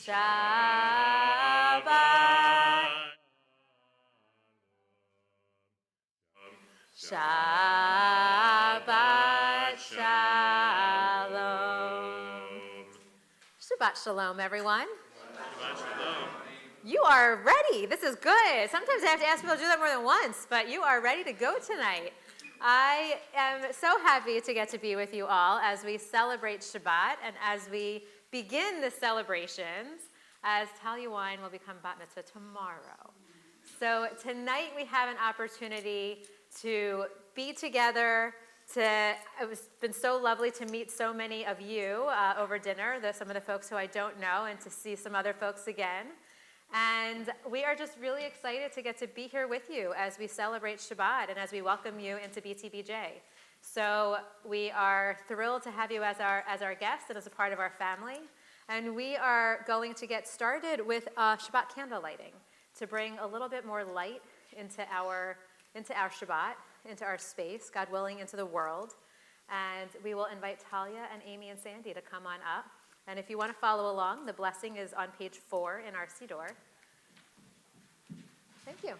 Shabbat. Shabbat Shalom. Shabbat Shalom, everyone. Shabbat Shalom. You are ready. This is good. Sometimes I have to ask people to do that more than once, but you are ready to go tonight. I am so happy to get to be with you all as we celebrate Shabbat and as we begin the celebrations, as Talia Wine will become bat mitzvah tomorrow. So tonight we have an opportunity to be together. It's been so lovely to meet so many of you over dinner, some of the folks who I don't know, and to see some other folks again. And we are just really excited to get to be here with you as we celebrate Shabbat and as we welcome you into BTBJ. So we are thrilled to have you as our guest and as a part of our family. And we are going to get started with Shabbat candle lighting to bring a little bit more light into our Shabbat, into our space, God willing, into the world. And we will invite Talia and Amy and Sandy to come on up. And if you want to follow along, the blessing is on page 4 in our Siddur. Thank you.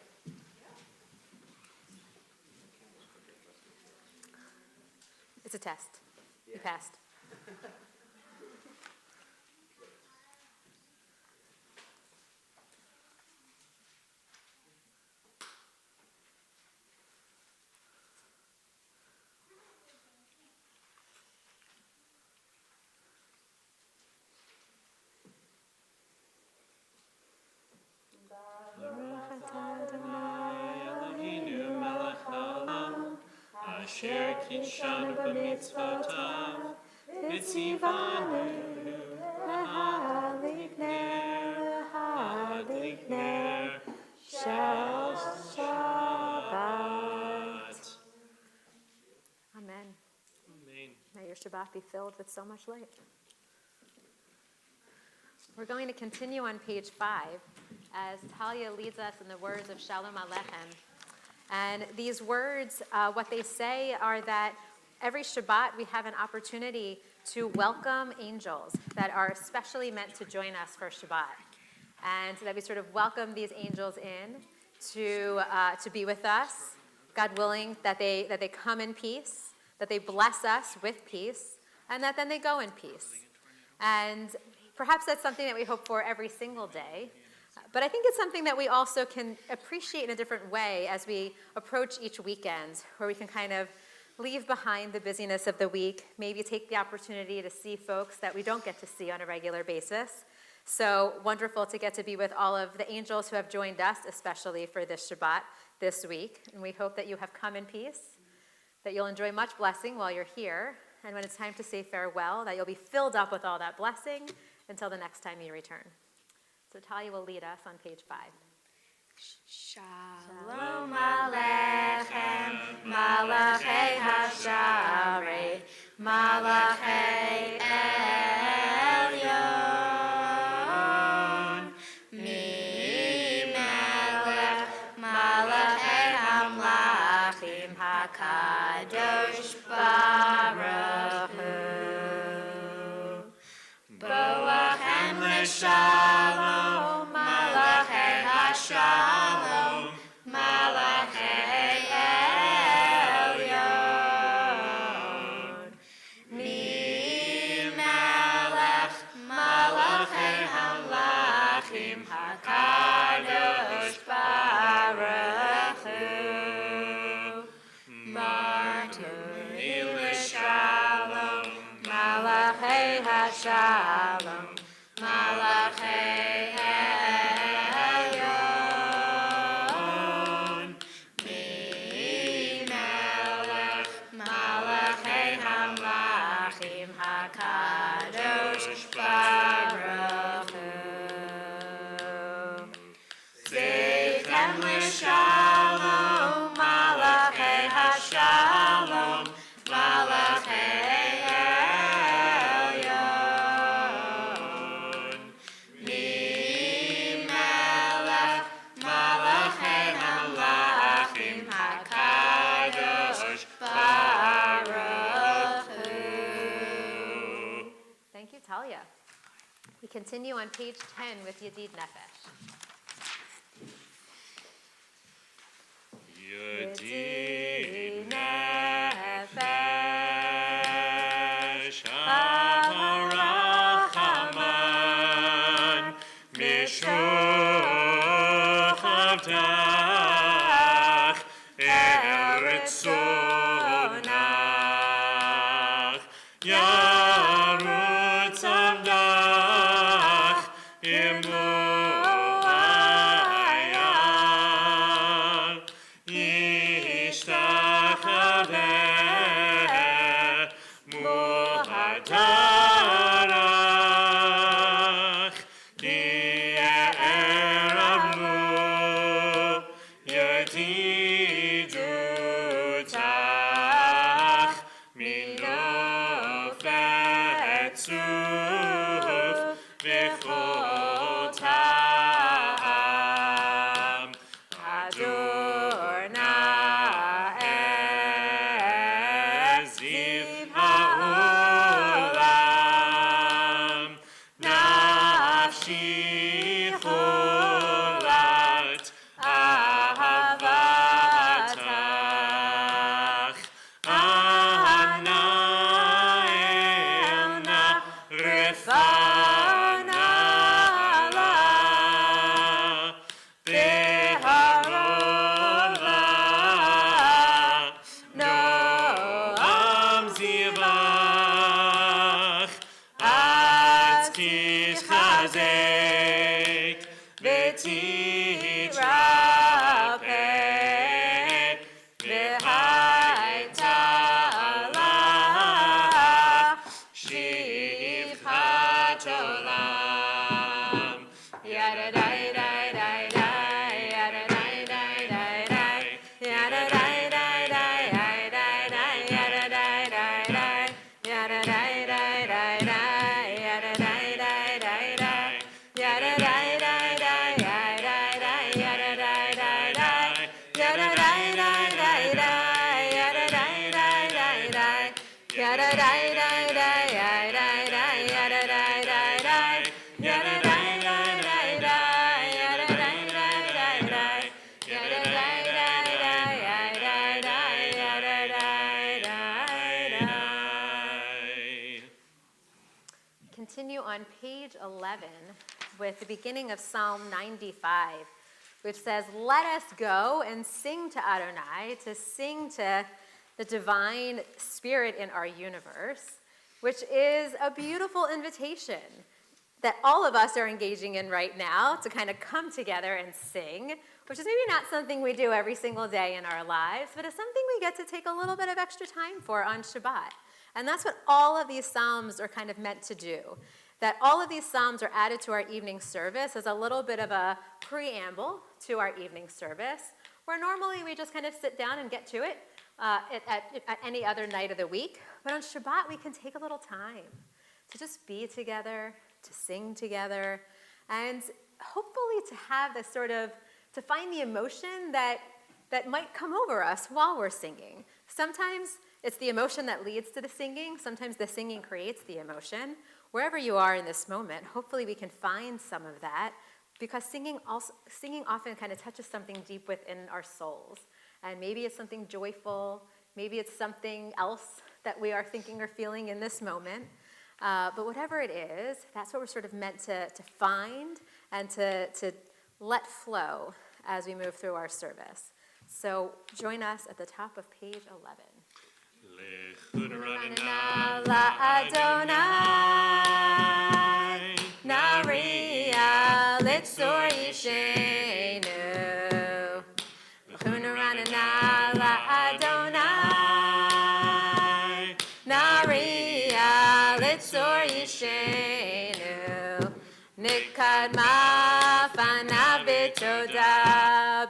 It's a test. You passed. Asher kishanu b'mitzvotav, v'tzivanu l'hadlik ner shel Shabbat. Amen. Amen. May your Shabbat be filled with so much light. We're going to continue on page 5 as Talia leads us in the words of Shalom Aleichem. And these words, what they say are that every Shabbat we have an opportunity to welcome angels that are especially meant to join us for Shabbat. And that we sort of welcome these angels in to be with us, God willing, that they come in peace, that they bless us with peace, and that then they go in peace. And perhaps that's something that we hope for every single day. But I think it's something that we also can appreciate in a different way as we approach each weekend, where we can kind of leave behind the busyness of the week, maybe take the opportunity to see folks that we don't get to see on a regular basis. So wonderful to get to be with all of the angels who have joined us, especially for this Shabbat this week. And we hope that you have come in peace, that you'll enjoy much blessing while you're here, and when it's time to say farewell, that you'll be filled up with all that blessing until the next time you return. So Talia will lead us on page 5. Shalom Aleichem, Malachei Hasharei, Malachei Elyon, Mi-Melech, Malachei Hamlachim, HaKadosh Baruch Hu, Boachem L'Shalom, Malachei HaShalom, Malachei Elyon, Mi-Melech, Malachei Hamlachim, HaKadosh Baruch Hu, Martuni L'Shalom, Malachei HaShalom, Malachei Elyon, Mi-Melech, Malachei Hamlachim, HaKadosh Baruch Hu, Zeichem L'Shalom, Malachei HaShalom, Malachei Elyon, Mi-Melech, Malachei Hamlachim, HaKadosh Baruch Hu. Thank you, Talia. We Continue on page 10 with Yedid Nefesh. Yedid Nefesh Avarachaman Mishuch Avdach El Ritzonach Yarutz Avdach Imlo Ayah Yishtach Aveh Muhadarach Di'eravlu Yedidutach Minofet Suf V'chol Ta'am Adonai Ziv Ha'olam Nafshi Cholat Ahavatach Ana Elna Refana La Beharola Noam Zivach Atzkis Chazek V'titrapeh V'haitala Shivchat Olam Yadadai-dai-dai-dai, yadadai-dai-dai-dai, yadadai-dai-dai-dai-dai, yadadai-dai-dai, yadadai-dai-dai-dai, yadadai-dai-dai-dai, yadadai-dai-dai-dai, yadadai-dai-dai-dai, yadadai-dai-dai-dai, yadadai-dai-dai-dai, Continue on page 11 with the beginning of Psalm 95, which says, "Let us go and sing to Adonai," to sing to the divine spirit in our universe, which is a beautiful invitation that all of us are engaging in right now to kind of come together and sing, which is maybe not something we do every single day in our lives, but it's something we get to take a little bit of extra time for on Shabbat. And that's what all of these psalms are kind of meant to do. That all of these psalms are added to our evening service as a little bit of a preamble to our evening service, where normally we just kind of sit down and get to it at any other night of the week. But on Shabbat, we can take a little time to just be together, to sing together, and hopefully to have this sort of, to find the emotion that might come over us while we're singing. Sometimes it's the emotion that leads to the singing. Sometimes the singing creates the emotion. Wherever you are in this moment, hopefully we can find some of that, because singing often kind of touches something deep within our souls. And maybe it's something joyful, maybe it's something else that we are thinking or feeling in this moment. But whatever it is, that's what we're sort of meant to find and to let flow as we move through our service. So join us at the top of page 11. Adonai, Naria, Litzor Yishenu. L'chunaranana Adonai, Naria, Litzor Yishenu. Nikadma fana b'toda,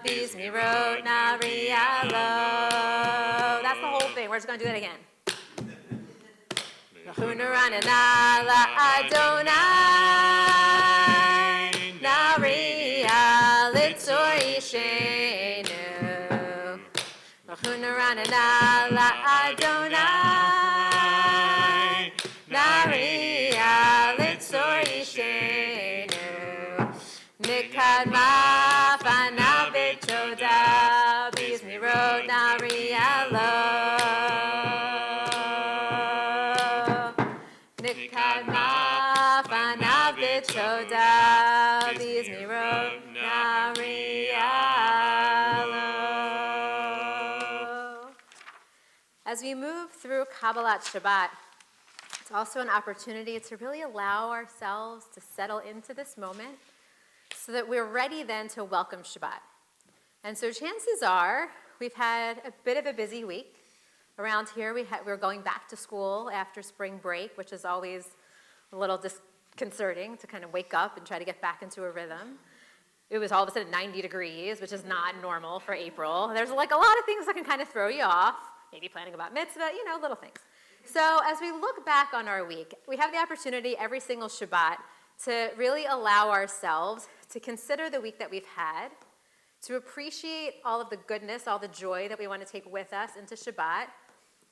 bizmirot Naria lo. That's the whole thing. We're just going to do that again. L'chunaranana Adonai, Naria, Litzor Yishenu. L'chunaranana Adonai, Naria, Litzor Yishenu. As we move through Kabbalat Shabbat, it's also an opportunity to really allow ourselves to settle into this moment so that we're ready then to welcome Shabbat. And so chances are we've had a bit of a busy week. Around here, we're going back to school after spring break, which is always a little disconcerting to kind of wake up and try to get back into a rhythm. It was all of a sudden 90 degrees, which is not normal for April. There's like a lot of things that can kind of throw you off, maybe planning about mitzvah, little things. So as we look back on our week, we have the opportunity every single Shabbat to really allow ourselves to consider the week that we've had, to appreciate all of the goodness, all the joy that we want to take with us into Shabbat,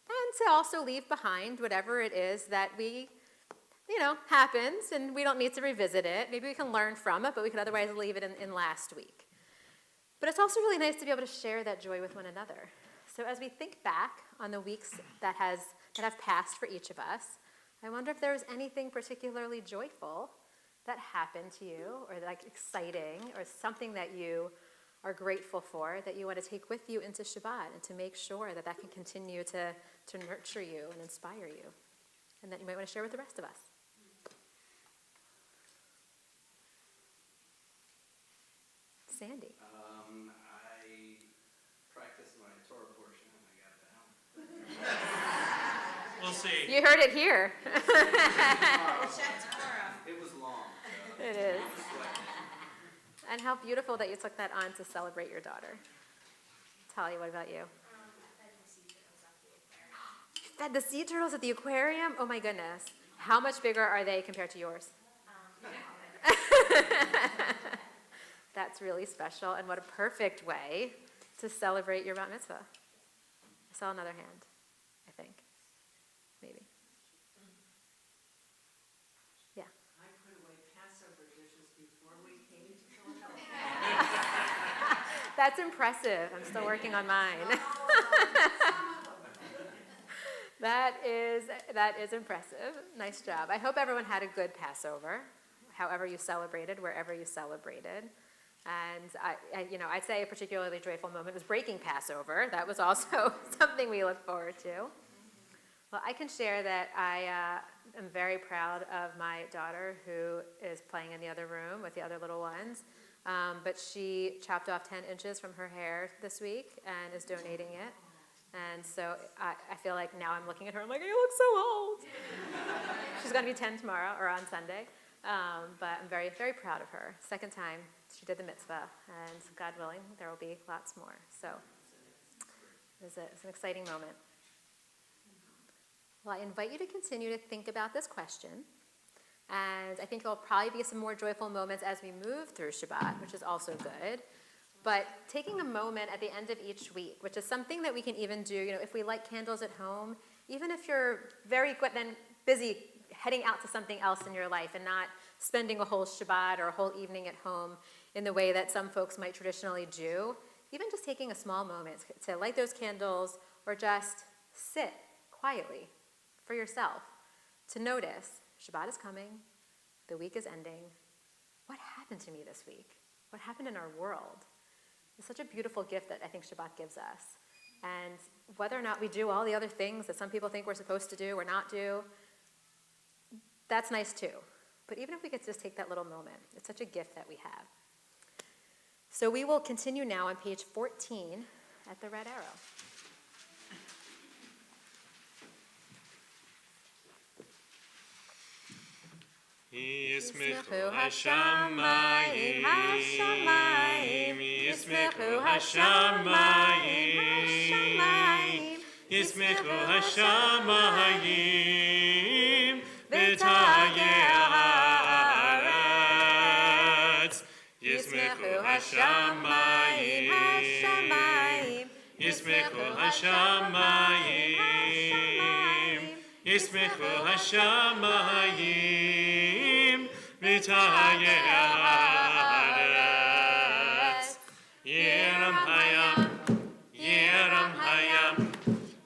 and to also leave behind whatever it is that happens, and we don't need to revisit it. Maybe we can learn from it, but we could otherwise leave it in last week. But it's also really nice to be able to share that joy with one another. So as we think back on the weeks that have passed for each of us, I wonder if there was anything particularly joyful that happened to you, or like exciting, or something that you are grateful for that you want to take with you into Shabbat, and to make sure that can continue to nurture you and inspire you, and that you might want to share with the rest of us. Sandy. I practiced my Torah portion and I got it down. We'll see. You heard it here. It was long. It is. I was sweating. And how beautiful that you took that on to celebrate your daughter. Talia, what about you? You fed the sea turtles at the aquarium? Oh my goodness. How much bigger are they compared to yours? That's really special, and what a perfect way to celebrate your bat mitzvah. I saw another hand, I think. Maybe. Yeah. I put away Passover dishes before we came to Philadelphia. That's impressive. I'm still working on mine. That is impressive. Nice job. I hope everyone had a good Passover, however you celebrated, wherever you celebrated. And I'd say a particularly joyful moment was breaking Passover. That was also something we look forward to. Well, I can share that I am very proud of my daughter, who is playing in the other room with the other little ones. But she chopped off 10 inches from her hair this week and is donating it. And so I feel like now I'm looking at her, I'm like, you look so old. She's going to be 10 tomorrow, or on Sunday. But I'm very, very proud of her. Second time she did the mitzvah, and God willing, there will be lots more. So it's an exciting moment. Well, I invite you to continue to think about this question. And I think there will probably be some more joyful moments as we move through Shabbat, which is also good. But taking a moment at the end of each week, which is something that we can even do, if we light candles at home, even if you're very busy heading out to something else in your life and not spending a whole Shabbat or a whole evening at home in the way that some folks might traditionally do, even just taking a small moment to light those candles or just sit quietly for yourself to notice Shabbat is coming, the week is ending. What happened to me this week? What happened in our world? It's such a beautiful gift that I think Shabbat gives us. And whether or not we do all the other things that some people think we're supposed to do or not do, that's nice too. But even if we could just take that little moment, it's such a gift that we have. So we will continue now on page 14 at the red arrow. ישמחו השמיים, ישמחו השמיים, ישמחו השמיים, ותהיה הארץ. ישמחו השמיים, ישמחו השמיים, ישמחו השמיים, ותהיה הארץ. ירם הים, ירם הים,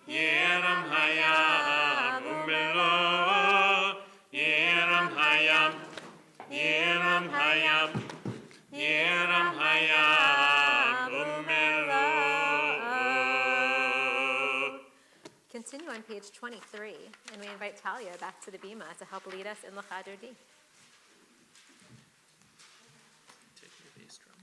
ירם הים ומלואו. ירם הים, ירם הים, ירם הים ומלואו. on page 23, and we invite Talia back to the bima to help lead us in Lecha Dodi. Take your bass drum.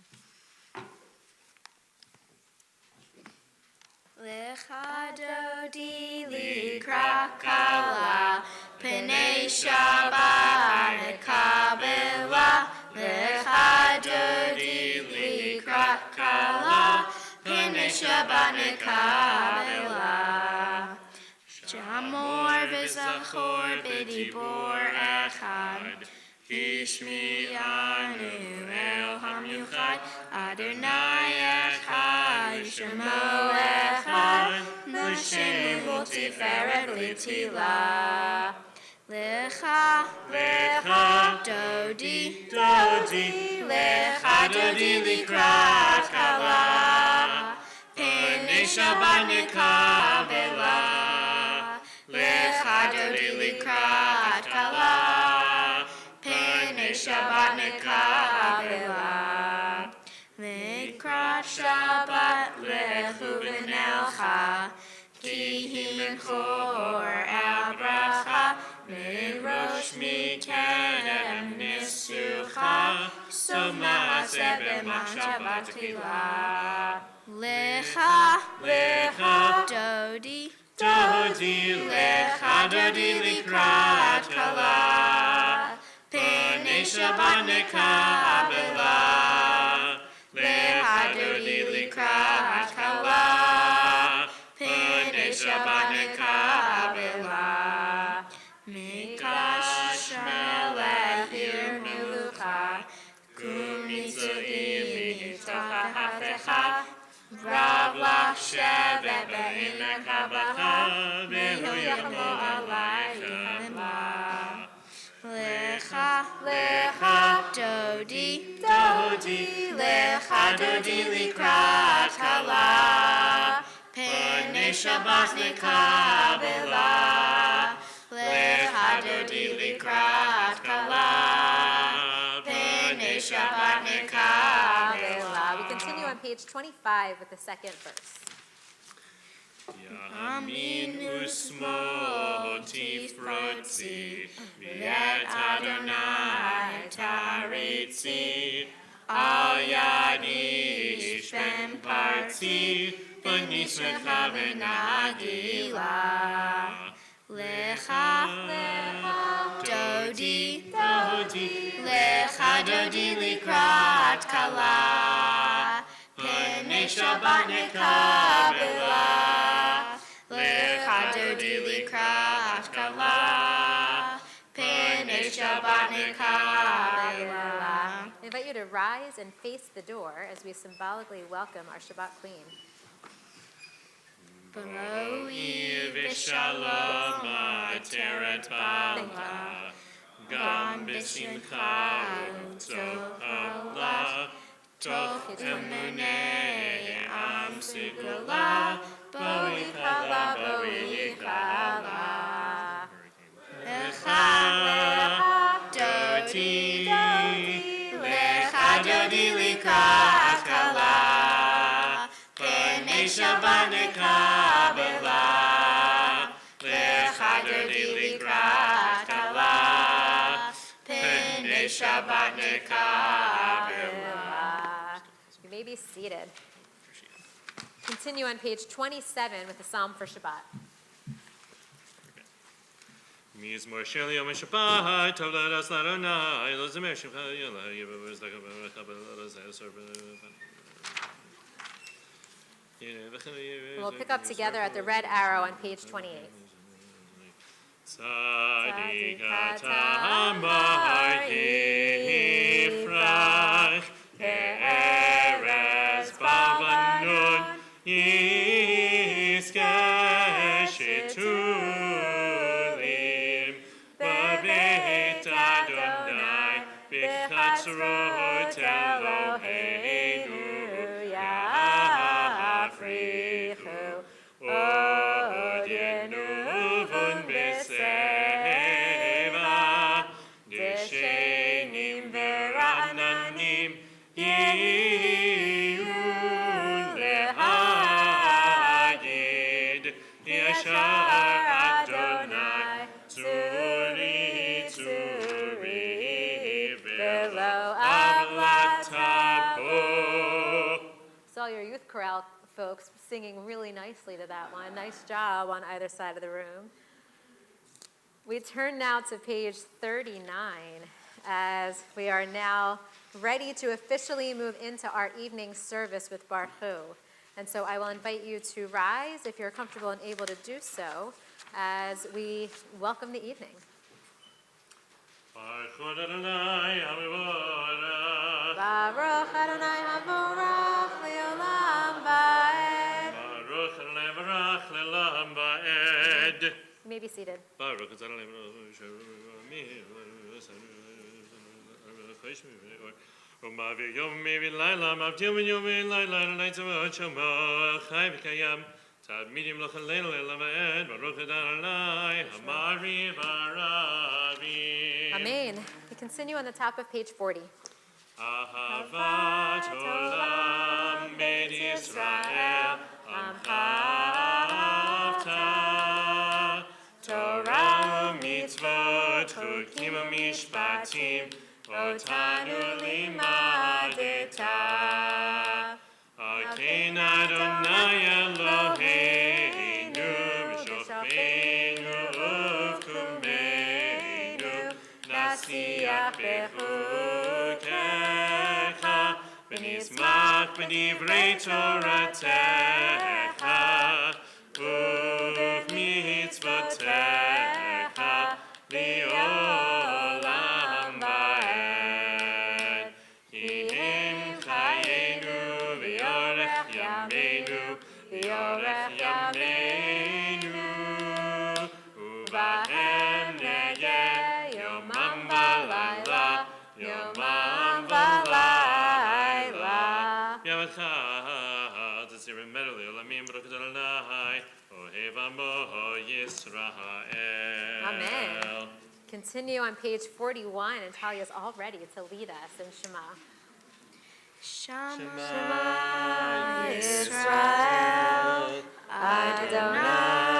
Lecha dodi likra kala, Pnei Shabbat nekabela. Lecha dodi likra kala, Pnei Shabbat nekabela. Jamor v'zachor b'dibor echad, Hishmi'anu el hamiuchad, Adonai echad, Shemo echad, L'shem u'tiferet l'tila. Lecha, Lecha dodi, Dodi, Lecha dodi likrat kala, Pnei Shabbat nekabela. Lecha dodi likrat kala, Pnei Shabbat nekabela. Likrat Shabbat lechu v'nelcha, Ki hi mechor al bracha, Merosh mikedem nisucha, Sof ma'aseh b'machshavat tchila. Lecha, dodi, Dodi, Lecha dodi likrat kala, Pnei Shabbat nekabela. Lecha dodi likrat kala, Pnei Shabbat nekabela. Mikash melech ir melucha, Kum mitzvim mitzachatecha, Rav lach shevet be'emek habacha, Vehu yachlo alaychem la. Lecha, dodi, Lecha dodi likrat kala, Pnei Shabbat nekabela. Lecha dodi likrat kala, Pnei Shabbat nekabela. We continue on page 25 with the second verse. Yamin usmo tifrotzi, V'et Adonai taritzi, Al yadi shpen parti, V'nismecha v'nagila. Lecha, dodi, Lecha dodi likrat kala, Pnei Shabbat nekabela. Lecha dodi likrat kala, Pnei Shabbat nekabela. I invite you to rise and face the door as we symbolically welcome our Shabbat Queen. B'ro'i v'shalom ateret bala, Gam b'simcha u'tohala, Toch emunei am sigula, Bo'i chala, bo'i chala. Lecha, dodi, Lecha dodi likrat kala, Pnei Shabbat nekabela. Lecha dodi likrat kala, Pnei Shabbat nekabela. You may be seated. Continue on page 27 with the Psalm for Shabbat. Mizmor shel yom Shabbat, tov ladas l'Adonai, lo zemer shemcha yela, yevavos l'kabel ladas ha'asor. We'll pick up together at the red arrow on page 28. Tzadik ata amar yifrach, Erez bavanon yizkeh shetulim, b'beit Adonai b'chatzrot Eloheinu yafrichu, od yenuvun b'seva, deshenim v'ra'nanim yiyu lehagid folks singing really nicely to that one. Nice job on either side of the room. We turn now to page 39 as we are now ready to officially move into our evening service with Baruch. And so I will invite you to rise if you're comfortable and able to do so as we welcome the evening. Baruch Adonai HaMevorach. Baruch Adonai HaMorach Le'olam Va'ed. Baruch Adonai Barach Le'olam Va'ed. You may be seated. Baruch Adonai Barach ומה ויום ולילה מבדיל בין יום ולילה ללילה צבאות שמו חי וקיים תמידים לא חלל אלא ועד ברוך אדוני המרי והרבי. Amen. We continue on the top of page 40. אהבת עולם בית ישראל עמך אהבת תורה ומצוות חוקים ומשפטים אותנו לימדת. כן אדוני אלוהינו בשוכבנו ובקומנו נשיח בחוקיך ונשמח בדברי תורתך ובמצוותיך לעולם ועד. כי הם חיינו ויארך ימינו ויארך ימינו ובהם נהיה יומם ולילה יומם ולילה. ימך תציר ממנו לעולמים ברוך אדוני אוהב עמו ישראל. Amen. Continue on page 41, and Talia is all ready to lead us in Shema. Shema Yisrael, Adonai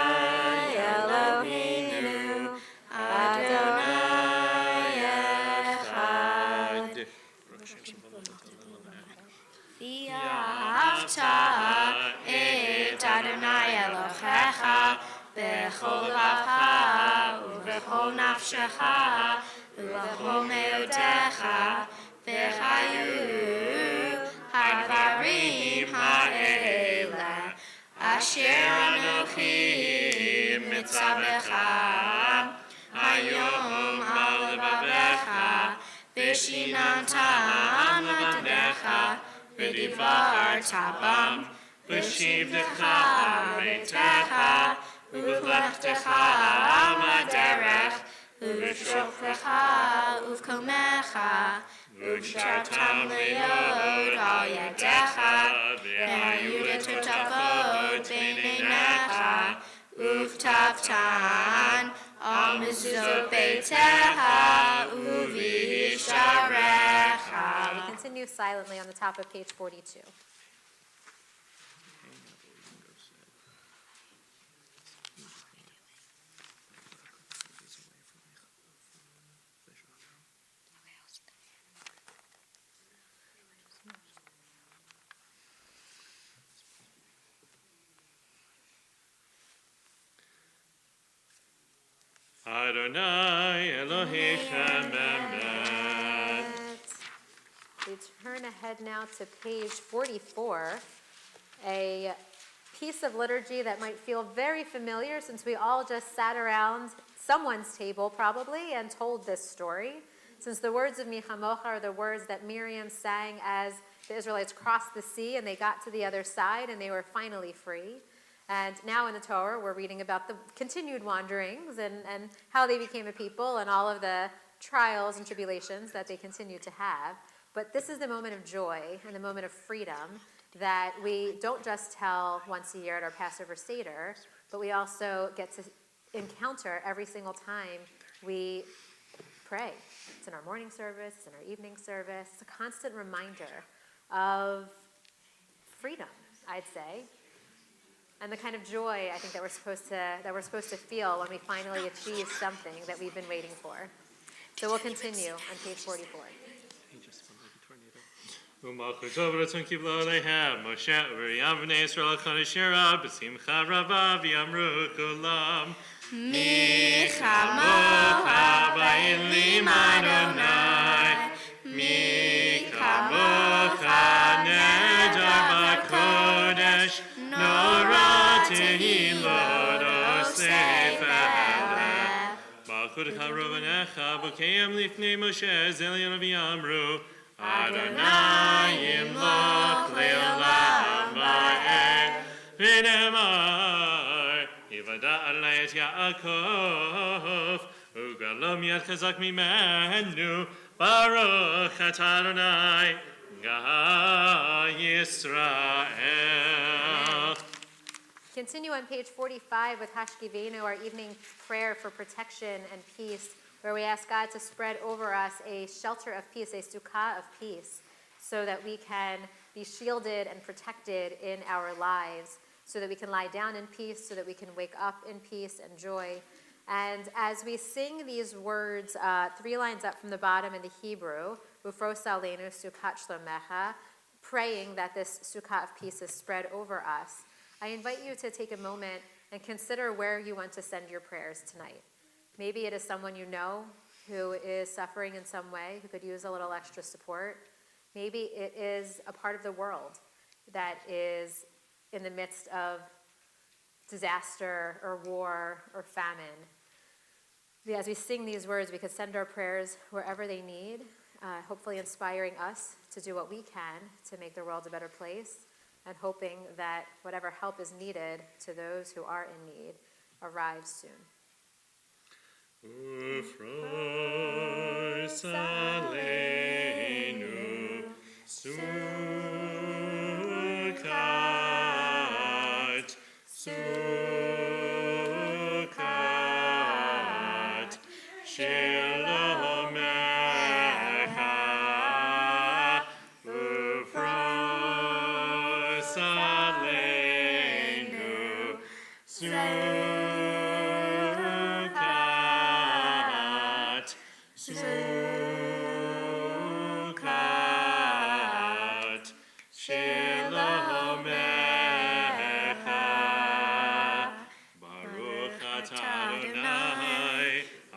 Eloheinu, Adonai Echad. ואהבת את אדוני אלוהיך בכל לבך ובכל נפשך ובכל מאודך וחיו הדברים האלה אשר אנוכי מצווך היום על לבבך ושיננתם לבניך ודיברת בם ושבתך ביתך ובלכתך בדרך ובשוכבך ובקומך וקשרתם להיות על ידיך והיו לטוטפות בין עיניך וכתבתן על מזוזות ביתך ובשעריך. We continue silently on the top of page 42. Adonai Elohechem Emet. We turn ahead now to page 44, a piece of liturgy that might feel very familiar since we all just sat around someone's table probably and told this story. Since the words of Michamocha are the words that Miriam sang as the Israelites crossed the sea and they got to the other side and they were finally free. And now in the Torah, we're reading about the continued wanderings and how they became a people and all of the trials and tribulations that they continue to have. But this is the moment of joy and the moment of freedom that we don't just tell once a year at our Passover Seder, but we also get to encounter every single time we pray. It's in our morning service, it's in our evening service. It's a constant reminder of freedom, I'd say. And the kind of joy I think that we're supposed to feel when we finally achieve something that we've been waiting for. So we'll continue on page 44. ומלכותו ברצון קיבלו עליהם, משה ורים בני ישראל חנשרה בשמחה רבה ויאמרו כולם מי כמוך באלים אדוני, מי כמוך נהדר בקודש, נורא תהילות עושה פלא. מלכותך רובנך בוקעים לפני משה זליון ויאמרו אדוני ימלוך לעולם ועד ונאמר יוודע עלי את יעקב וגלום יד חזק ממנו ברוך אתה אדוני גא ישראל. Continue on page 45 with Hashkivenu, our evening prayer for protection and peace, where we ask God to spread over us a shelter of peace, a sukkah of peace, so that we can be shielded and protected in our lives, so that we can lie down in peace, so that we can wake up in peace and joy. And as we sing these words, 3 lines up from the bottom in the Hebrew, Ufros Aleinu Sukkot Shlomecha, praying that this sukkah of peace is spread over us, I invite you to take a moment and consider where you want to send your prayers tonight. Maybe it is someone you know who is suffering in some way, who could use a little extra support. Maybe it is a part of the world that is in the midst of disaster or war or famine. As we sing these words, we could send our prayers wherever they need, hopefully inspiring us to do what we can to make the world a better place, and hoping that whatever help is needed to those who are in need arrives soon. Ufros Aleinu Sukkot, Sukkot, Shlomecha, Ufros Aleinu Sukkot, Sukkot, Shlomecha, Baruch atah Adonai,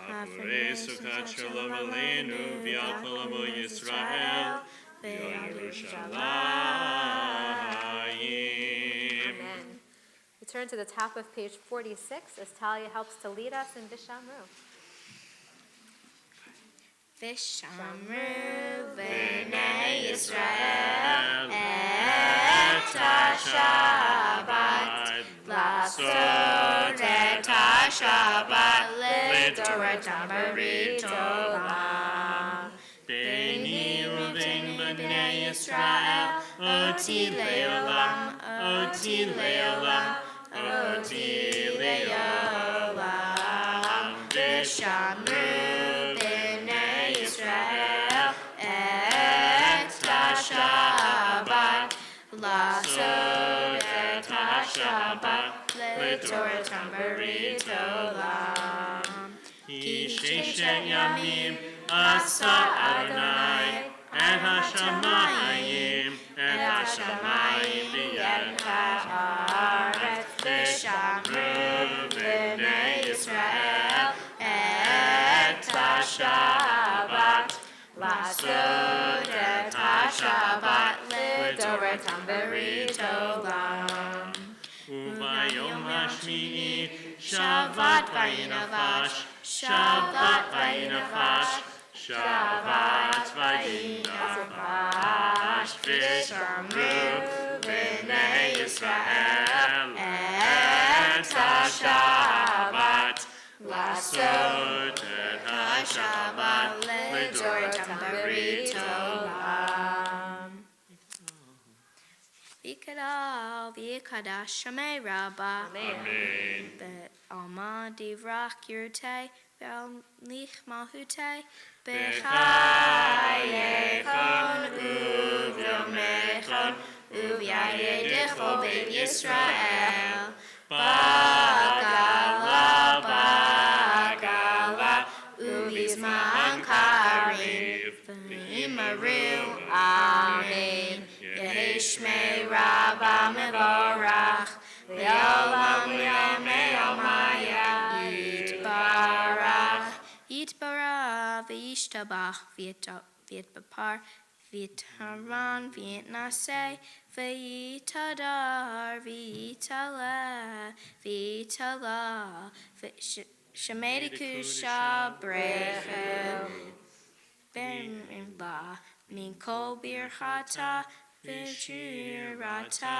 Haporei Sukkot Shalom Aleinu, V'al kol amo Yisrael, V'Yerushalayim. Amen. We turn to the top of page 46 as Talia helps to lead us in Vishamru. Vishamru v'nei Yisrael et ha-Shabbat, לעשות את השבת לדורתם ברית עולם. ביני ובין בני ישראל אותי לעולם, אותי לעולם, אותי לעולם. ושמרו בני ישראל את השבת, לעשות את השבת לדורתם ברית עולם. כי 6 ימים עשה אדוני את השמיים, את השמיים ואת הארץ, ושמרו בני ישראל את השבת, לעשות את השבת לדורתם ברית עולם. וביום השמיעי שבת וינפש, שבת וינפש, שבת וינפש, ושמרו בני ישראל את השבת, לעשות את השבת לדורתם ברית עולם. ויקדש ויקדש שמי רבה, אמן. בעלמא דברך ירתי, בהליך מלכותי, בחייכון וביומכון, ובידך בית ישראל, בגלה בגלה, ובזמן קריב, ואמרו אמן. Shmei Rabba Mevorach, Le'olam Le'omei Omaya, Yitbarach, Yitbarach, V'yishtabach, V'yitbapar, V'yitaran, V'yitnaseh, V'yitadar, V'yitala, V'yitala, Shemediku Shabrechu, V'yimla, Min Kol Birchata, V'yirata,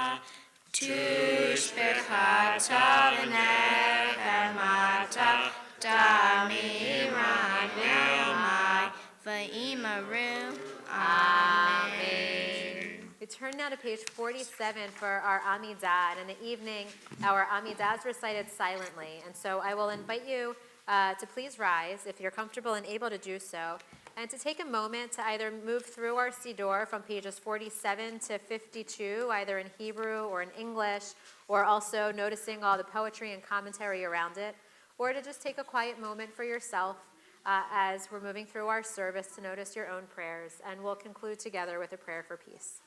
Tush Bechata, V'nechemata, Damiran Ve'omai, V'imaru, Amen. We turn now to page 47 for our Amidah. In the evening, our Amidah is recited silently. And so I will invite you to please rise if you're comfortable and able to do so, and to take a moment to either move through our Siddur from pages 47 to 52, either in Hebrew or in English, or also noticing all the poetry and commentary around it, or to just take a quiet moment for yourself as we're moving through our service to notice your own prayers. And we'll conclude together with a prayer for peace.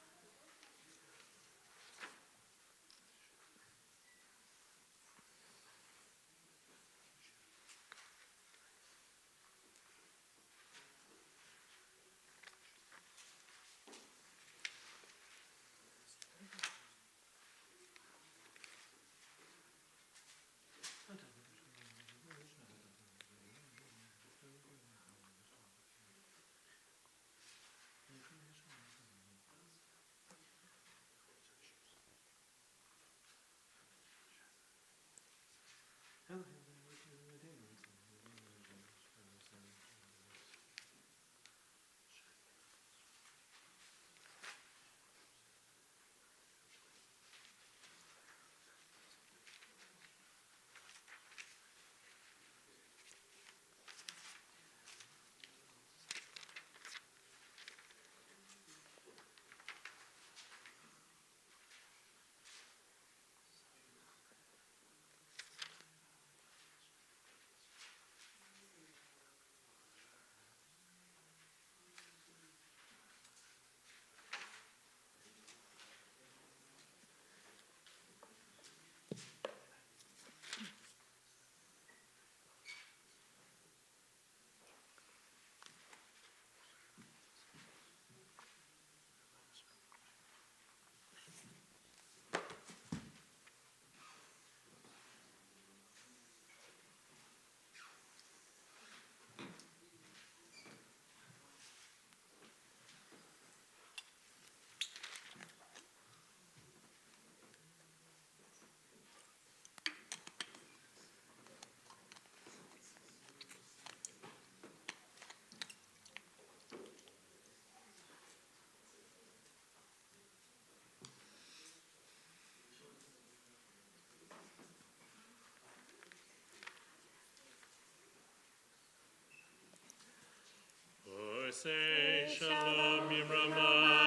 Say shalom Yiramav,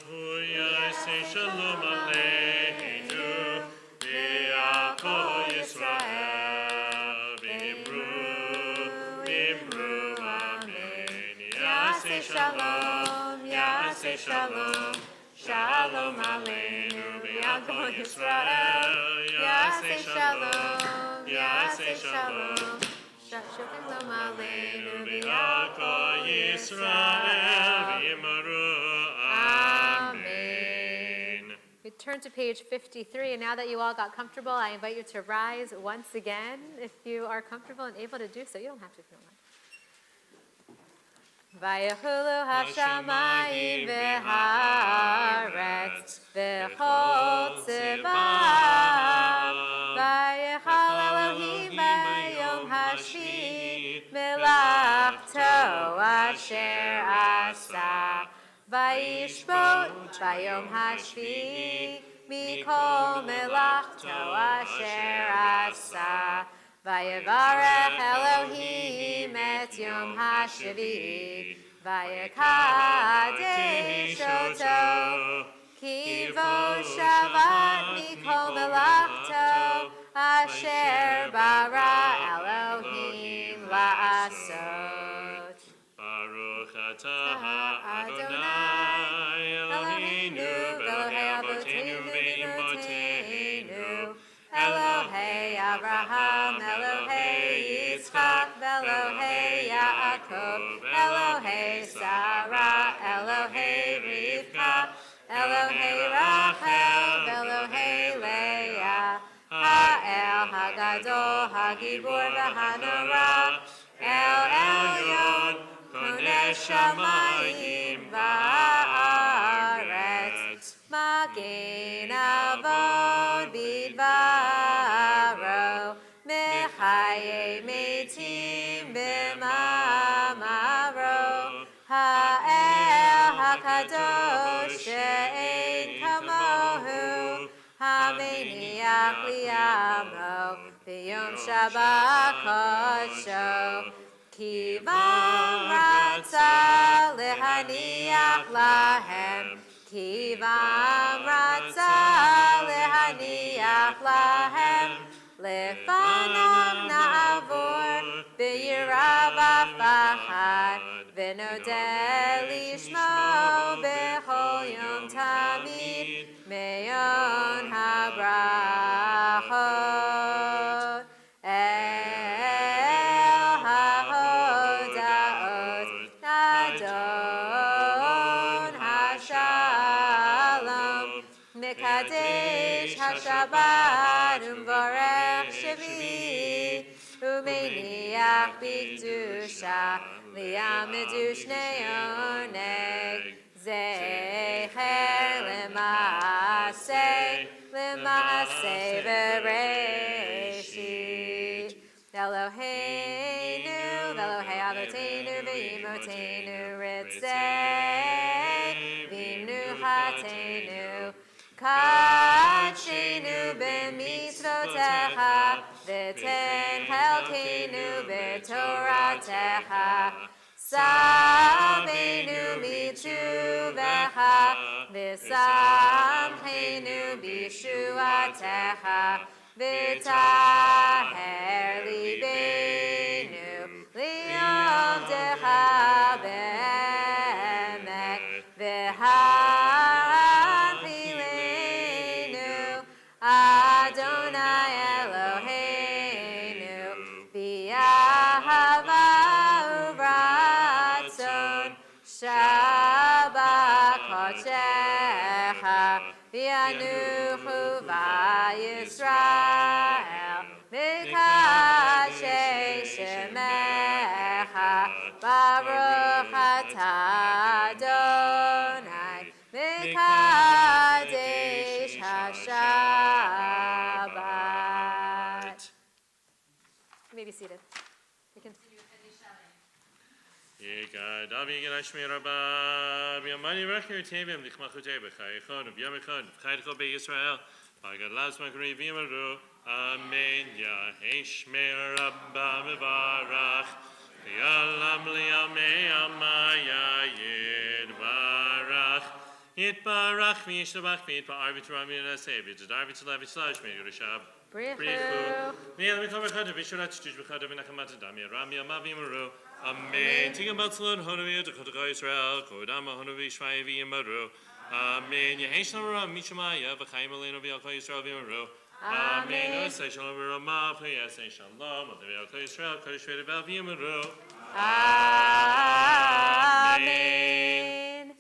Huyai say shalom Aleinu, V'yakol Yisrael, V'imru Amen. Yaseh shalom, Shalom Aleinu, V'yakol Yisrael, Yaseh shalom, Shalom Aleinu, V'yakol Yisrael, V'yimaru. Amen. We turn to page 53, and now that you all got comfortable, I invite you to rise once again if you are comfortable and able to do so. You don't have to if you don't want. Vayachulu hashamayim v'haaretz v'chol tzivav vayachal Elohim b'yom hashvi melachto asher asa vayishbot b'yom hashvi mikol melachto asher asa Vayevarech Elohim et yom hashvi vayekadesh oto ki vo shavat mikol melachto asher bara Elohim la'asot. Baruch atah Adonai Eloheinu Avraham, Elohei Yitzchak, Elohei Yaakov, Elohei Sarah, Elohei Rivka, Elohei Rachel, Elohei Leah, Ha'el Hagadol, Hagibor v'Hanora, El Elyon, Koneh Shamayim va'aretz, Magen Avod bidvaro, Mechaye Metim b'mamaro, Ha'el HaKadosh she'ein kamohu, Hameniach liyamo, B'yom Shabbat kodsho, Kivam ratza lehaniach lahem, Kivam ratza lehaniach lahem, Lefanam na'avor b'yira v'pachad, v'nodeh lishmo b'chol yom tamid, meyon habrachot. El hahodaot Adon hashalom, Mekadesh hashabbat umvarech shvi, umeniach b'kedusha liyamedu shnei oneg, zecher l'maaseh v'reishit. Eloheinu, Elohei Avoteinu, v'Imotenu ritzei, v'imnuchateinu, kachenu b'mitzvotecha, v'ten chelkeinu b'toratecha, saveinu mitzuvecha, v'samcheinu b'shuatecha, v'taher libeinu liyomdecha be'emek, v'hanchilenu Adonai Eloheinu b'ahava uvratzon, Shabbat kodshecha v'yanuchu v'Yisrael, mikashe shemecha, baruch atah Adonai, mikadesh hashabbat. You may be seated. We continue with Hindi shouting. Yekad Avi Gerashmi Rabba, Yamani Rakir Tevim, Lichmachute Bechaychon, Yamachon, Chaycho Be Yisrael, Bagad Lasma Krivimaru, Amen, Yaheshme Rabba Mevarach, Yalam Liame Amaya Yidbarach, Yitbarach, Yishtabach, Yitbarach, Rami Naseh, Yitdarvit Levi Slash, Megurashab. Brichu. Miel Mikovachad, Vishurat, Tujbachad, Vinakamat, Damia, Rami Amavimaru. Amen. Tigam Batsalon, Honovi, Dakota Israel, Kodama, Honovi, Shvayavi, Maru. Amen. Yaheshamara, Mishamaya, Vakaim, Elena, Vialko Israel, Vimaru. Amen. Say Shalom, Rama, Payas, say Shalom, Vialko Israel, Kodesh, Vedavel, Vimaru. Amen.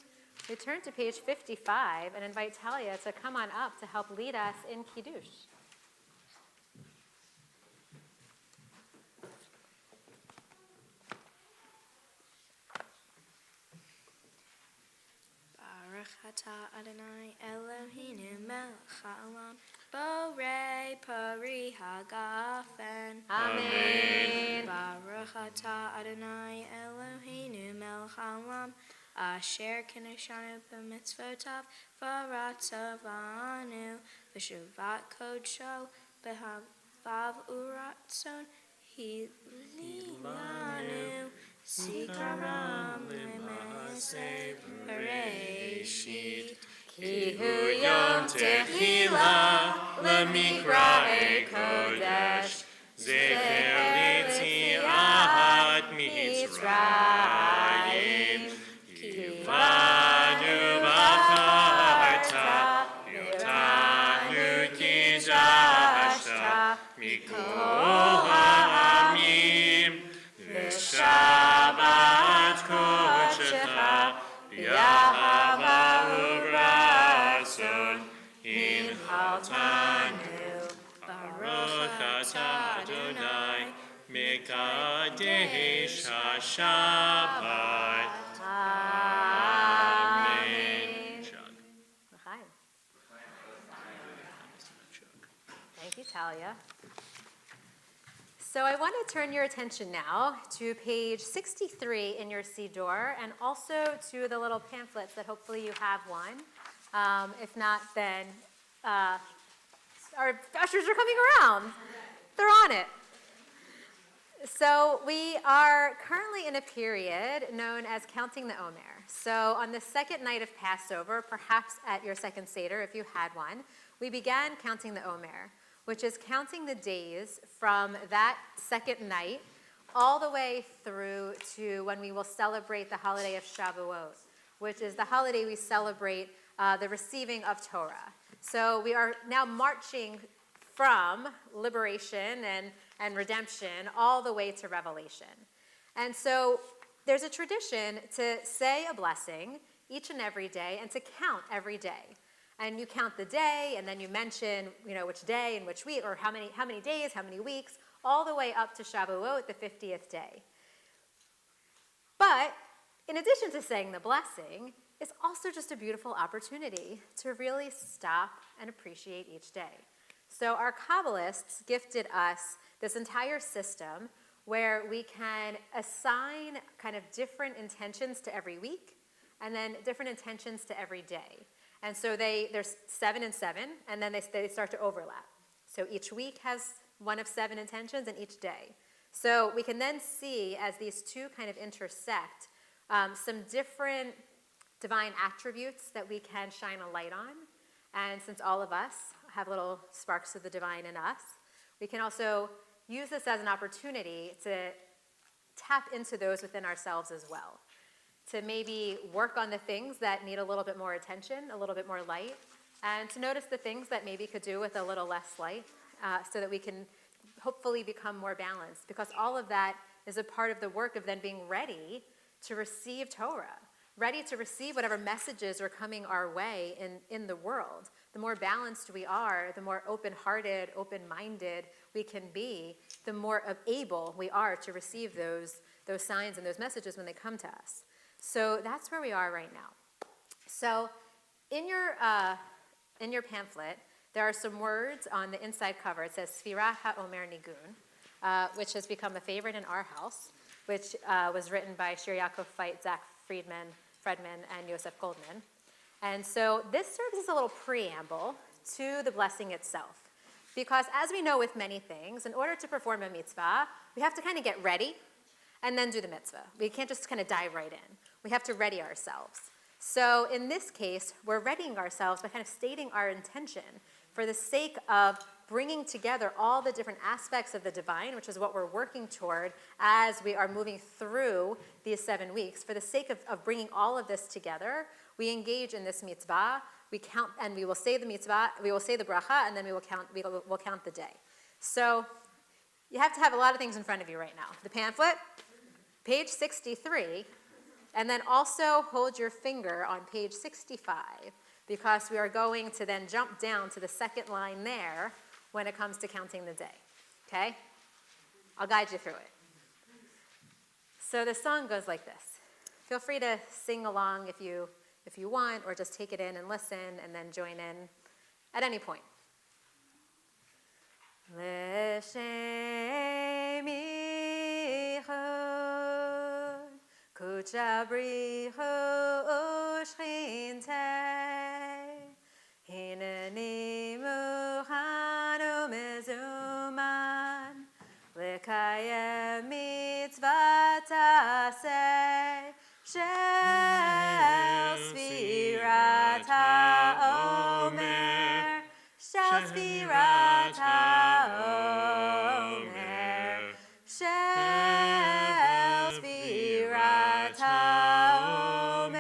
We turn to page 55 and invite Talia to come on up to help lead us in Kiddush. Baruch atah Adonai Eloheinu melech haolam, borei pari hagafen. Amen. Baruch atah Adonai Eloheinu melech haolam, asher kineshanu b'mitzvotav v'ratzavanu v'shuvat kodsho b'havav uratzon hililanu sikaram lemase bereshit. Kihu yom tehila lemikrae kodesh, zecher litziat Mitzrayim, kivanu b'charta, yotanu kidashta, Mikol ha'amim, v'shabbat kodshecha, b'yahava u'ratzon, hinhaltanu, baruch atah Adonai, mekadesh ha'shabbat. Amen. Chug. L'chaim. Thank you, Talia. So I want to turn your attention now to page 63 in your Siddur, and also to the little pamphlets that hopefully you have one. If not, then our ushers are coming around. They're on it. So we are currently in a period known as counting the Omer. So on the second night of Passover, perhaps at your second Seder, if you had one, we began counting the Omer, which is counting the days from that second night all the way through to when we will celebrate the holiday of Shavuot, which is the holiday we celebrate the receiving of Torah. So we are now marching from liberation and redemption all the way to Revelation. And so there's a tradition to say a blessing each and every day and to count every day. And you count the day, and then you mention, which day and which week, or how many days, how many weeks, all the way up to Shavuot, the 50th day. But in addition to saying the blessing, it's also just a beautiful opportunity to really stop and appreciate each day. So our Kabbalists gifted us this entire system where we can assign kind of different intentions to every week, and then different intentions to every day. And so there's 7 and 7, and then they start to overlap. So each week has one of 7 intentions, and each day. So we can then see, as these two kind of intersect, some different divine attributes that we can shine a light on. And since all of us have little sparks of the divine in us, we can also use this as an opportunity to tap into those within ourselves as well. To maybe work on the things that need a little bit more attention, a little bit more light, and to notice the things that maybe could do with a little less light, so that we can hopefully become more balanced, because all of that is a part of the work of then being ready to receive Torah, ready to receive whatever messages are coming our way in the world. The more balanced we are, the more open-hearted, open-minded we can be, the more able we are to receive those signs and those messages when they come to us. So that's where we are right now. So in your pamphlet, there are some words on the inside cover. It says Sfirat HaOmer Nigun, which has become a favorite in our house, which was written by Shir Yaakov Feit, Zach Fredman, and Yosef Goldman. And so this serves as a little preamble to the blessing itself. Because as we know with many things, in order to perform a mitzvah, we have to kind of get ready and then do the mitzvah. We can't just kind of dive right in. We have to ready ourselves. So in this case, we're readying ourselves by kind of stating our intention for the sake of bringing together all the different aspects of the divine, which is what we're working toward as we are moving through these 7 weeks. For the sake of bringing all of this together, we engage in this mitzvah. We count, and we will say the mitzvah, we will say the bracha, and then we'll count the day. So you have to have a lot of things in front of you right now. The pamphlet, page 63, and then also hold your finger on page 65, because we are going to then jump down to the second line there when it comes to counting the day. Okay? I'll guide you through it. So the song goes like this. Feel free to sing along if you want, or just take it in and listen and then join in at any point. L'shem yichud, kuchabrichu u'shchintei, hineni muchan u'mezuman, l'kayem mitzvat aseh, shel sfirat ha'omer, shel sfirat ha'omer, shel sfirat ha'omer,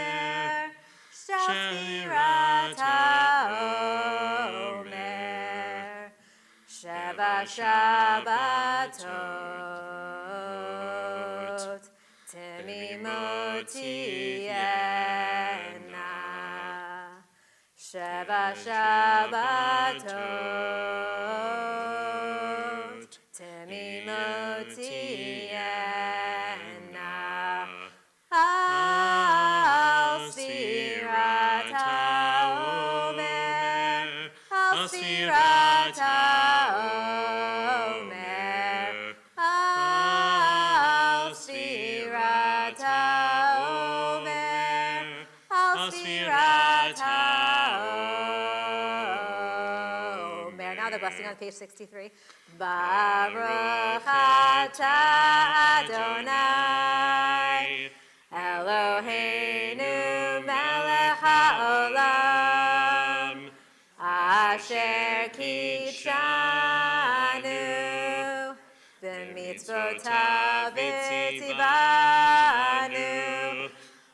shel sfirat ha'omer, Shabbat Sheva Shabbatot Temimotiena. Sheva Shabbatot Temimotiena. Al Sfirat HaOmer, Al Sfirat HaOmer, Al Sfirat HaOmer, Al Sfirat HaOmer. Now the blessing on page 63. Baruch atah Adonai Eloheinu melech haolam asher kidshanu b'mitzvotav v'tzivanu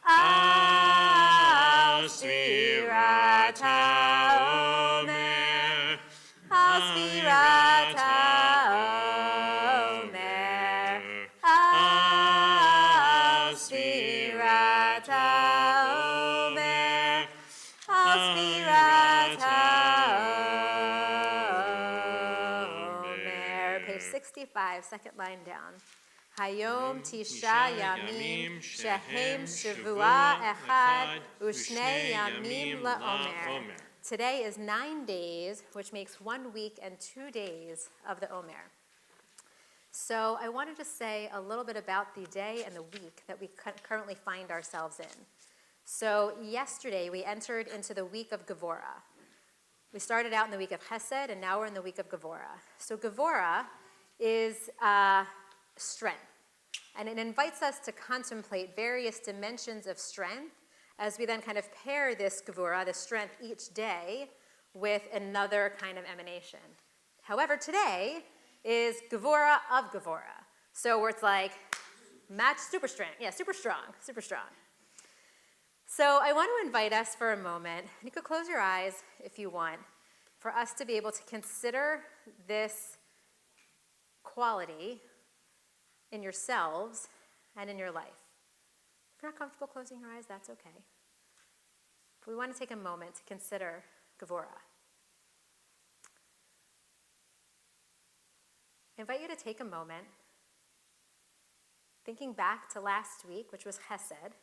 al sfirat haomer al sfirat haomer al sfirat haomer al sfirat haomer. Page 65, second line down. Hayom tisha yamim shehem shavua echad u'shnei yamim la'omer. Today is 9 days, which makes 1 week and 2 days of the Omer. So I wanted to say a little bit about the day and the week that we currently find ourselves in. So yesterday we entered into the week of Gevurah. We started out in the week of Chesed, and now we're in the week of Gevurah. So Gevurah is strength, and it invites us to contemplate various dimensions of strength as we then kind of pair this Gevurah, this strength, each day with another kind of emanation. However, today is Gevurah of Gevurah. So where it's like, match super strength. Yeah, super strong, super strong. So I want to invite us for a moment, and you could close your eyes if you want, for us to be able to consider this quality in yourselves and in your life. If you're not comfortable closing your eyes, that's okay. But we want to take a moment to consider Gevurah. I invite you to take a moment, thinking back to last week, which was Chesed,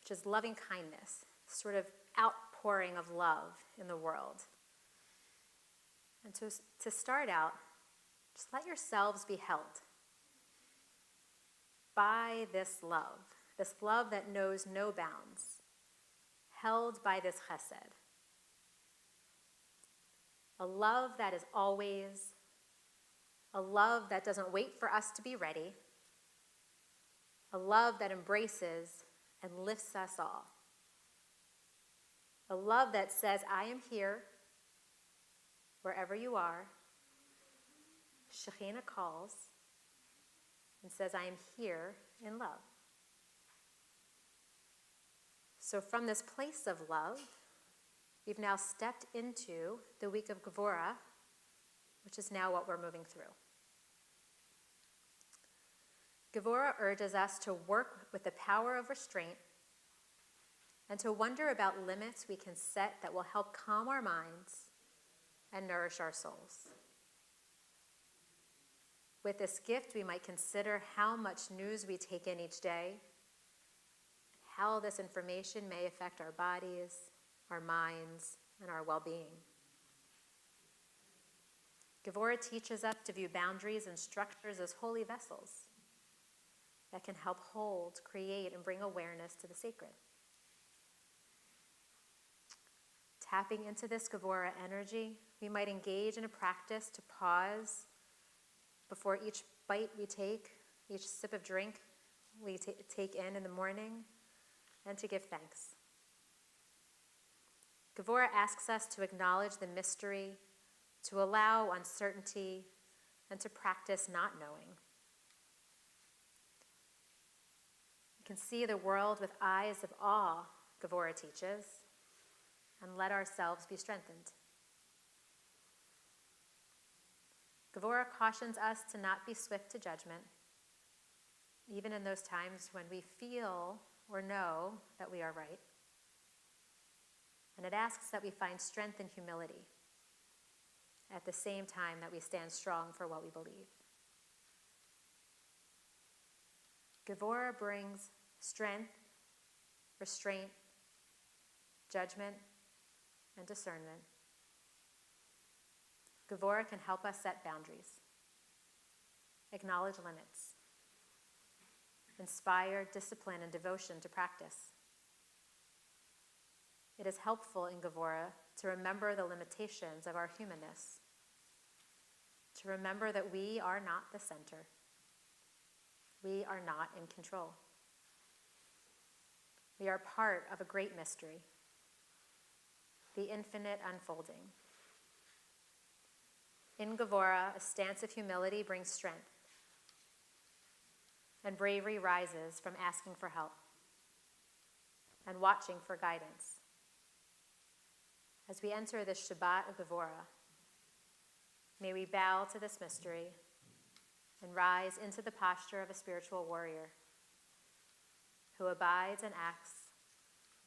which is loving kindness, sort of outpouring of love in the world. And to start out, just let yourselves be held by this love that knows no bounds, held by this chesed. A love that is always, a love that doesn't wait for us to be ready, a love that embraces and lifts us all. A love that says, I am here, wherever you are. Shekhinah calls and says, I am here in love. So from this place of love, we've now stepped into the week of Gevurah, which is now what we're moving through. Gevurah urges us to work with the power of restraint and to wonder about limits we can set that will help calm our minds and nourish our souls. With this gift, we might consider how much news we take in each day, how this information may affect our bodies, our minds, and our well-being. Gevurah teaches us to view boundaries and structures as holy vessels that can help hold, create, and bring awareness to the sacred. Tapping into this Gevurah energy, we might engage in a practice to pause before each bite we take, each sip of drink we take in the morning, and to give thanks. Gevurah asks us to acknowledge the mystery, to allow uncertainty, and to practice not knowing. We can see the world with eyes of awe, Gevurah teaches, and let ourselves be strengthened. Gevurah cautions us to not be swift to judgment, even in those times when we feel or know that we are right. And it asks that we find strength and humility at the same time that we stand strong for what we believe. Gevurah brings strength, restraint, judgment, and discernment. Gevurah can help us set boundaries, acknowledge limits, inspire discipline and devotion to practice. It is helpful in Gevurah to remember the limitations of our humanness, to remember that we are not the center. We are not in control. We are part of a great mystery, the infinite unfolding. In Gevurah, a stance of humility brings strength, and bravery rises from asking for help and watching for guidance. As we enter this Shabbat of Gevurah, may we bow to this mystery and rise into the posture of a spiritual warrior who abides and acts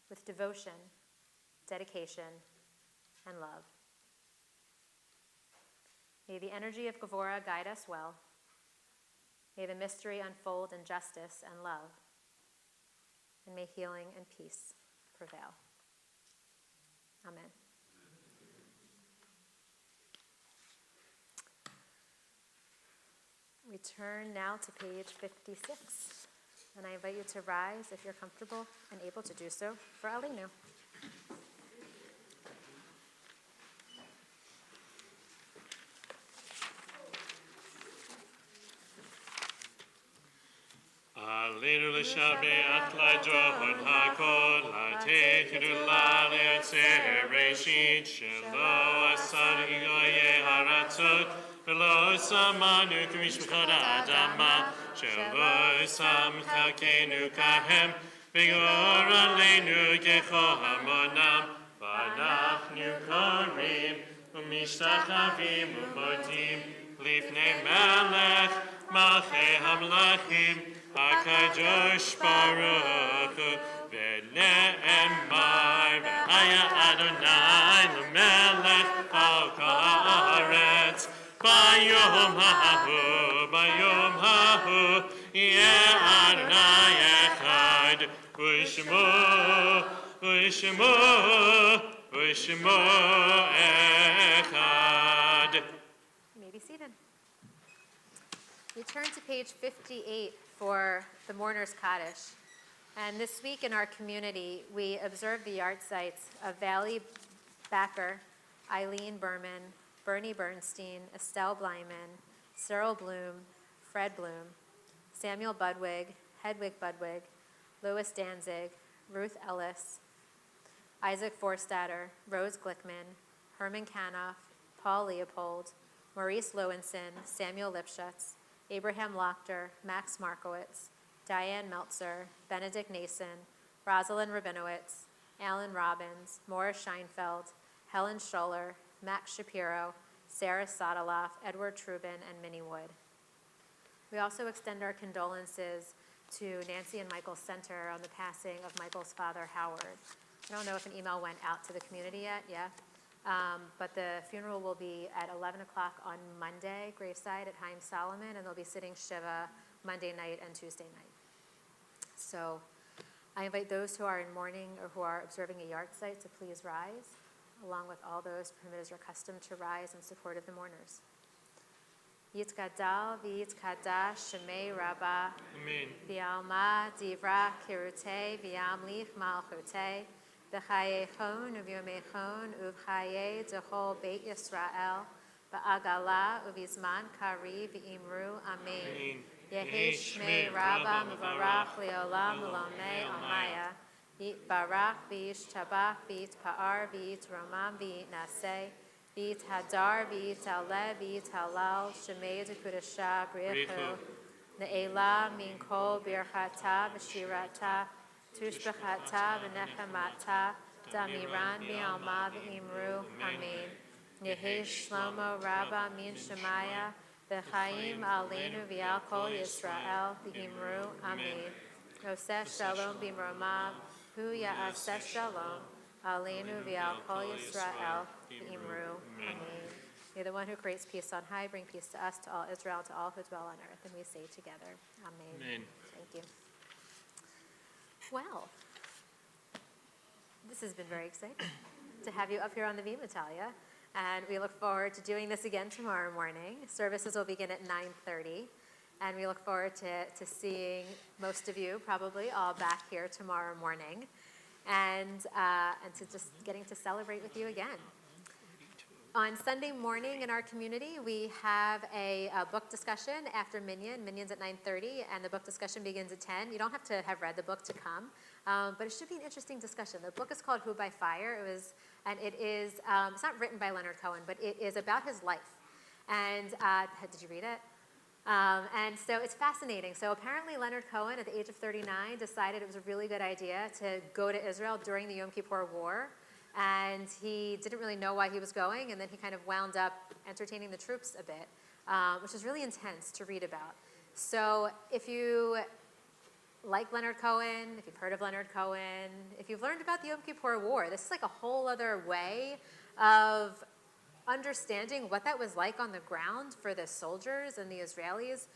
with devotion, dedication, and love. May the energy of Gevurah guide us well. May the mystery unfold in justice and love. And may healing and peace prevail. Amen. We turn now to page 56, and I invite you to rise if you're comfortable and able to do so for Alinu. Alinu l'shavneach l'johon hakol l'techidu l'ale'atzeh reshit shelo asar higoye haratzot v'lo samanu k'mishpachot ha'adama shelo samchakenu kahem v'yor aleinu kecho hamonam v'anachnu korim u'mishtachavim u'modim lifnei melech malchei hamlachim HaKadosh Baruch Hu v'ne'emar v'haya Adonai l'melech al kol haaretz bayom hahu yeh Adonai echad u'shmo echad. You may be seated. We turn to page 58 for the Mourner's Kaddish. And this week in our community, we observe the yard sites of Valley Backer, Eileen Berman, Bernie Bernstein, Estelle Blyman, Cyril Bloom, Fred Bloom, Samuel Budwig, Hedwig Budwig, Louis Danzig, Ruth Ellis, Isaac Forstatter, Rose Glickman, Herman Canoff, Paul Leopold, Maurice Lowenson, Samuel Lipschutz, Abraham Lochter, Max Markowitz, Diane Meltzer, Benedict Nason, Rosalind Rabinowitz, Alan Robbins, Morris Scheinfeld, Helen Scholler, Max Shapiro, Sarah Sadaloff, Edward Trubin, and Minnie Wood. We also extend our condolences to Nancy and Michael Center on the passing of Michael's father, Howard. I don't know if an email went out to the community yet, but the funeral will be at 11 o'clock on Monday, graveside at Haim Solomon, and they'll be sitting Shiva Monday night and Tuesday night. So I invite those who are in mourning or who are observing a yard site to please rise, along with all those for whom it is your custom to rise in support of the mourners. Yitkadal v'yitkadash shemei rabbah Amen. v'alma divra kirutei v'yamlich malchutei v'chayechon u'vyomechon u'v'chayei d'chol Beit Yisrael v'agala u'vizman kari v'imru amen. Yehi shmei rabba mevarach le'olam v'lomei amaya yitbarach v'yishtabach v'yitpa'ar v'yitromam v'yitnaseh v'yithadar v'yitaleh v'yitalal shemei d'kudasha brichu ne'ela min kol birchata v'shirata tushbechata v'nechamata damiran v'alma v'imru amen. Yehi shlomo rabba min shemaya V'chaim aleinu v'al kol Yisrael v'himru amen. Oseh shalom b'mromav, hu ya'aseh shalom aleinu v'al kol Yisrael v'himru amen. May the one who creates peace on high bring peace to us, to all Israel, to all who dwell on earth. And we say together, amen. Amen. Thank you. Well, this has been very exciting to have you up here on the beam, Natalia. And we look forward to doing this again tomorrow morning. Services will begin at 9:30. And we look forward to seeing most of you probably all back here tomorrow morning. And to just getting to celebrate with you again. On Sunday morning in our community, we have a book discussion after Minyan. Minyan's at 9:30, and the book discussion begins at 10. You don't have to have read the book to come, but it should be an interesting discussion. The book is called Who by Fire. It's not written by Leonard Cohen, but it is about his life. And did you read it? And so it's fascinating. So apparently Leonard Cohen, at the age of 39, decided it was a really good idea to go to Israel during the Yom Kippur War. And he didn't really know why he was going, and then he kind of wound up entertaining the troops a bit, which is really intense to read about. So if you like Leonard Cohen, if you've heard of Leonard Cohen, if you've learned about the Yom Kippur War, this is like a whole other way of understanding what that was like on the ground for the soldiers and the Israelis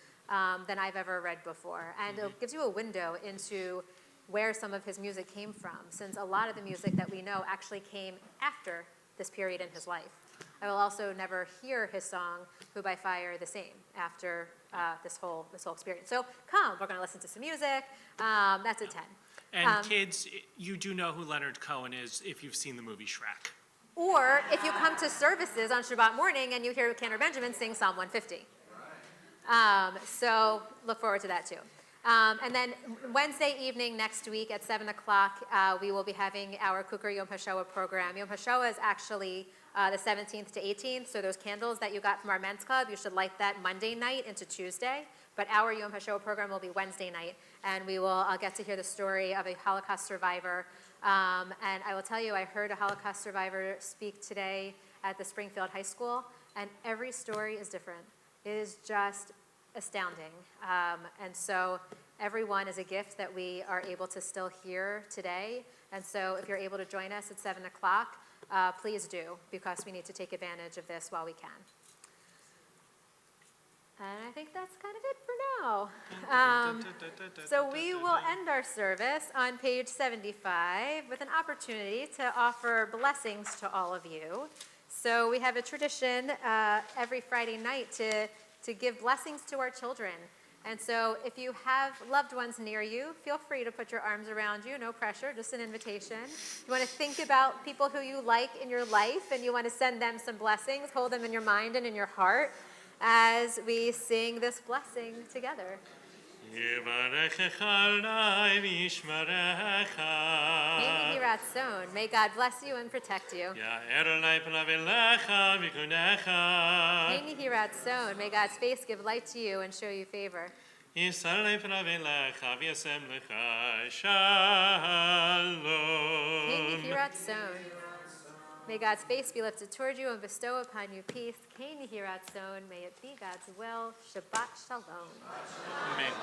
than I've ever read before. And it gives you a window into where some of his music came from, since a lot of the music that we know actually came after this period in his life. I will also never hear his song, Who by Fire, the same after this whole experience. So come, we're gonna listen to some music. That's at 10. And kids, you do know who Leonard Cohen is if you've seen the movie Shrek. Or if you come to services on Shabbat morning and you hear Cantor Benjamin sing Psalm 150. So look forward to that too. And then Wednesday evening next week at 7 o'clock, we will be having our Kukar Yom HaShoah program. Yom HaShoah is actually the 17th to 18th, so those candles that you got from our men's club, you should light that Monday night into Tuesday. But our Yom HaShoah program will be Wednesday night, and we will get to hear the story of a Holocaust survivor. And I will tell you, I heard a Holocaust survivor speak today at the Springfield High School, and every story is different. It is just astounding. And so everyone is a gift that we are able to still hear today. And so if you're able to join us at 7 o'clock, please do, because we need to take advantage of this while we can. And I think that's kind of it for now. So we will end our service on page 75 with an opportunity to offer blessings to all of you. So we have a tradition every Friday night to give blessings to our children. And so if you have loved ones near you, feel free to put your arms around you, no pressure, just an invitation. You want to think about people who you like in your life and you want to send them some blessings, hold them in your mind and in your heart as we sing this blessing together. May God bless you and protect you. May God's face give light to you and show you favor. May God's face be lifted toward you and bestow upon you peace. May it be God's will. Shabbat shalom. Amen.